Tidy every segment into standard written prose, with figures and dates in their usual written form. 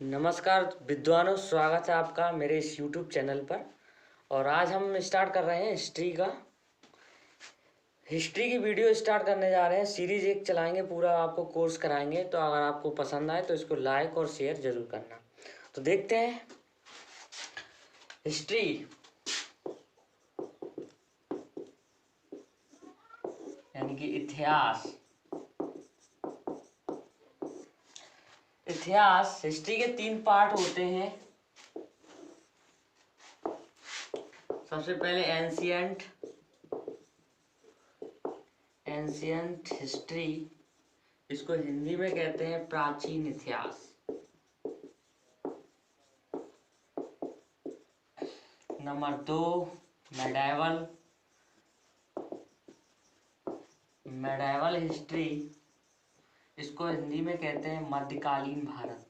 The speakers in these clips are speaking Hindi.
नमस्कार विद्वानों, स्वागत है आपका मेरे इस YouTube चैनल पर। और आज हम स्टार्ट कर रहे हैं हिस्ट्री की वीडियो स्टार्ट करने जा रहे हैं। सीरीज एक चलाएंगे, पूरा आपको कोर्स कराएंगे। तो अगर आपको पसंद आए तो इसको लाइक और शेयर जरूर करना। तो देखते हैं हिस्ट्री यानी कि इतिहास। हिस्ट्री के 3 पार्ट होते हैं। सबसे पहले एंशियंट हिस्ट्री, इसको हिंदी में कहते हैं प्राचीन इतिहास। नंबर 2 मेडाइवल हिस्ट्री, इसको हिंदी में कहते हैं मध्यकालीन भारत।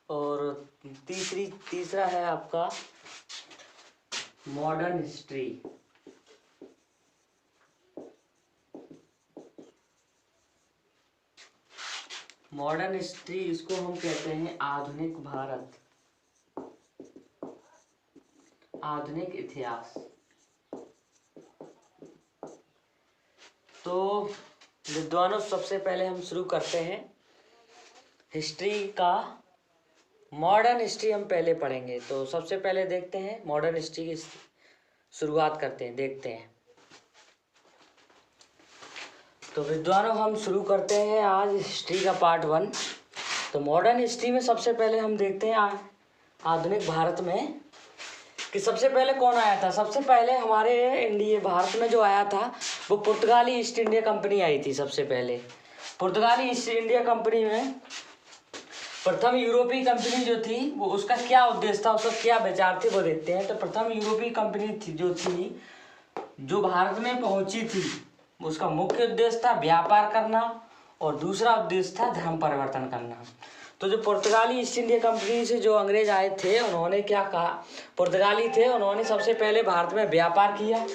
और तीसरा है आपका मॉडर्न हिस्ट्री। मॉडर्न हिस्ट्री इसको हम कहते हैं आधुनिक भारत, आधुनिक इतिहास। तो विद्वानों, सबसे पहले हम शुरू करते हैं हिस्ट्री का। मॉडर्न हिस्ट्री हम पहले पढ़ेंगे। तो सबसे पहले देखते हैं मॉडर्न हिस्ट्री की शुरुआत करते हैं, देखते हैं। तो विद्वानों, हम शुरू करते हैं आज हिस्ट्री का पार्ट 1। तो मॉडर्न हिस्ट्री में सबसे पहले हम देखते हैं आधुनिक भारत में कि सबसे पहले कौन आया था। सबसे पहले हमारे भारत में जो आया था वो पुर्तगाली ईस्ट इंडिया कंपनी आई थी। सबसे पहले पुर्तगाली ईस्ट इंडिया कंपनी में प्रथम यूरोपीय कंपनी जो थी वो, उसका क्या उद्देश्य था, उसका क्या विचार थे, वो देखते हैं। तो प्रथम यूरोपीय कंपनी थी जो भारत में पहुंची थी, उसका मुख्य उद्देश्य था व्यापार करना और दूसरा उद्देश्य था धर्म परिवर्तन करना। तो जो पुर्तगाली ईस्ट इंडिया कंपनी से जो अंग्रेज आए थे, उन्होंने क्या कहा, पुर्तगाली थे, उन्होंने सबसे पहले भारत में व्यापार किया।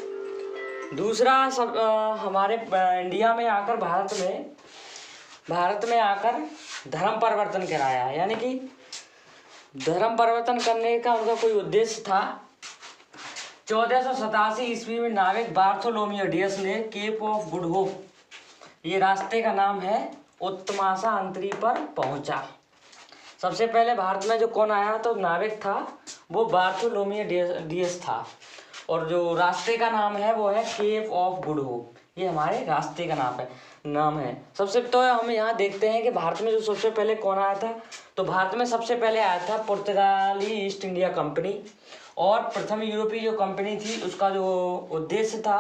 दूसरा हमारे इंडिया में आकर भारत में आकर धर्म परिवर्तन कराया। यानी कि धर्म परिवर्तन करने का उनका कोई उद्देश्य था। 1487 ईस्वी में नाविक बार्थोलोमियो डियस ने केप ऑफ गुड होप, ये रास्ते का नाम है, उत्तमाशा अंतरी पर पहुंचा। सबसे पहले भारत में जो कौन आया तो नाविक था, वो बार्थोलोमियो डियस था। और जो रास्ते का नाम है वो है केप ऑफ गुड होप, ये हमारे रास्ते का नाम है। सबसे तो हम यहाँ देखते हैं कि भारत में जो सबसे पहले कौन आया था। तो भारत में सबसे पहले आया था पुर्तगाली ईस्ट इंडिया कंपनी। और प्रथम यूरोपीय जो कंपनी थी, उसका जो उद्देश्य था,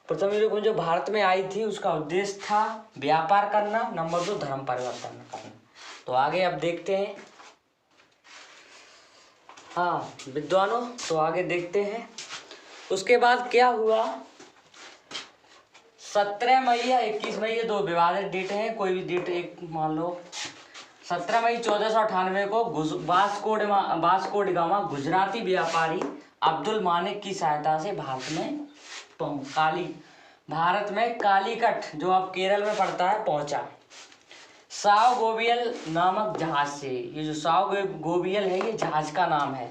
प्रथम यूरोपीय जो भारत में आई थी, उसका उद्देश्य था व्यापार करना। नंबर 2 धर्म परिवर्तन करना। तो आगे अब देखते हैं। हाँ विद्वानों, तो आगे देखते हैं उसके बाद क्या हुआ। 17 मई या 21 मई, ये 2 विवादित डेट हैं, कोई भी डेट एक मान लो। 17 मई 1498 को वास्को डी गामा गुजराती व्यापारी अब्दुल मालिक की सहायता से भारत में कालीकट, जो अब केरल में पड़ता है, पहुंचा। साओ गोवियल नामक जहाज से। ये जो साओ गोवियल है, ये जहाज का नाम है।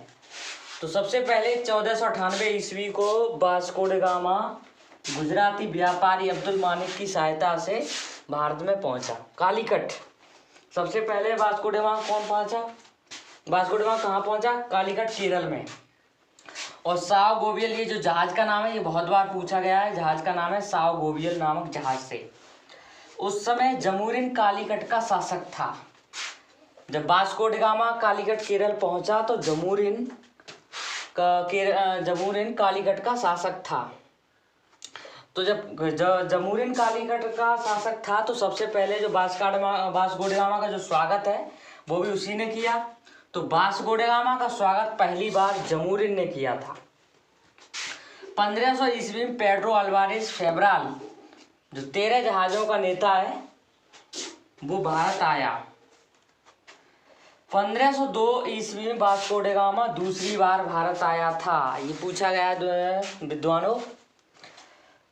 तो सबसे पहले 1498 ईस्वी को वास्को डी गामा गुजराती व्यापारी अब्दुल मालिक की सहायता से भारत में पहुंचा, कालीकट। सबसे पहले वास्को डी गामा कौन पहुंचा, वास्को डी गामा कहाँ पहुंचा, कालीकट, केरल में। और साओ गोवियल, ये जो जहाज का नाम है, ये बहुत बार पूछा गया है, जहाज का नाम है साओ गोवियल नामक जहाज से। उस समय जमूरिन कालीकट का शासक था। जब Vasco D gamma Calicut Kerala पहुंचा तो जमूरिन कालीकट का शासक था। तो जब जमूरिन कालीकट का शासक था, तो सबसे पहले जो वास्को डी गामा का जो स्वागत है वो भी उसी ने किया। तो वास्को डी गामा का स्वागत पहली बार जमूरिन ने किया था। 1500 ईस्वी में पेड्रो अल्वारेज फेब्राल, जो 13 जहाजों का नेता है, वो भारत आया। 1502 ईस्वी में वास्को डी गामा दूसरी बार भारत आया था। ये पूछा गया विद्वानों।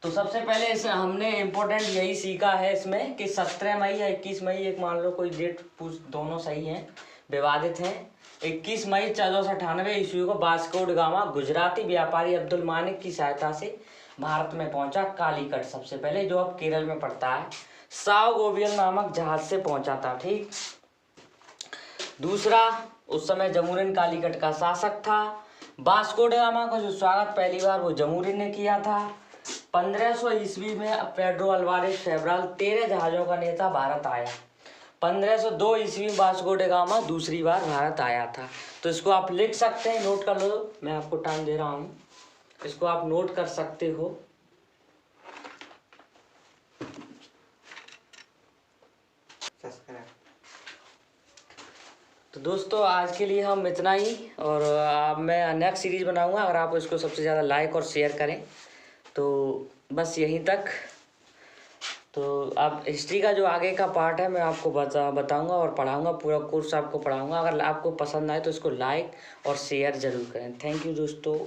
तो सबसे पहले इस हमने इम्पोर्टेंट यही सीखा है इसमें कि 17 मई या 21 मई, एक मान लो कोई डेट पूछ, दोनों सही हैं, विवादित हैं। 21 मई 1498 ईस्वी को वास्को ड गामा गुजराती व्यापारी अब्दुल मानिक की सहायता से भारत में पहुंचा। कालीकट सबसे पहले, जो अब केरल में पड़ता है, साव गोवियल नामक जहाज से पहुंचा था। ठीक। दूसरा, उस समय जमूरिन कालीकट का शासक था। वास्को ड गामा का जो स्वागत पहली बार वो जमूरिन ने किया था। 1500 ईस्वी में पेड्रो अल्वारेज फेब्राल 13 जहाजों का नेता भारत आया। 1502 ईस्वी में वास्को ड गामा दूसरी बार भारत आया था। तो इसको आप लिख सकते हैं, नोट कर लो, मैं आपको टाइम दे रहा हूँ, इसको आप नोट कर सकते हो। तो दोस्तों आज के लिए हम इतना ही, और मैं नेक्स्ट सीरीज बनाऊंगा। अगर आप इसको सबसे ज़्यादा लाइक और शेयर करें तो बस यहीं तक। तो अब हिस्ट्री का जो आगे का पार्ट है मैं आपको बताऊंगा और पढ़ाऊंगा, पूरा कोर्स आपको पढ़ाऊंगा। अगर आपको पसंद आए तो इसको लाइक और शेयर ज़रूर करें। थैंक यू दोस्तों।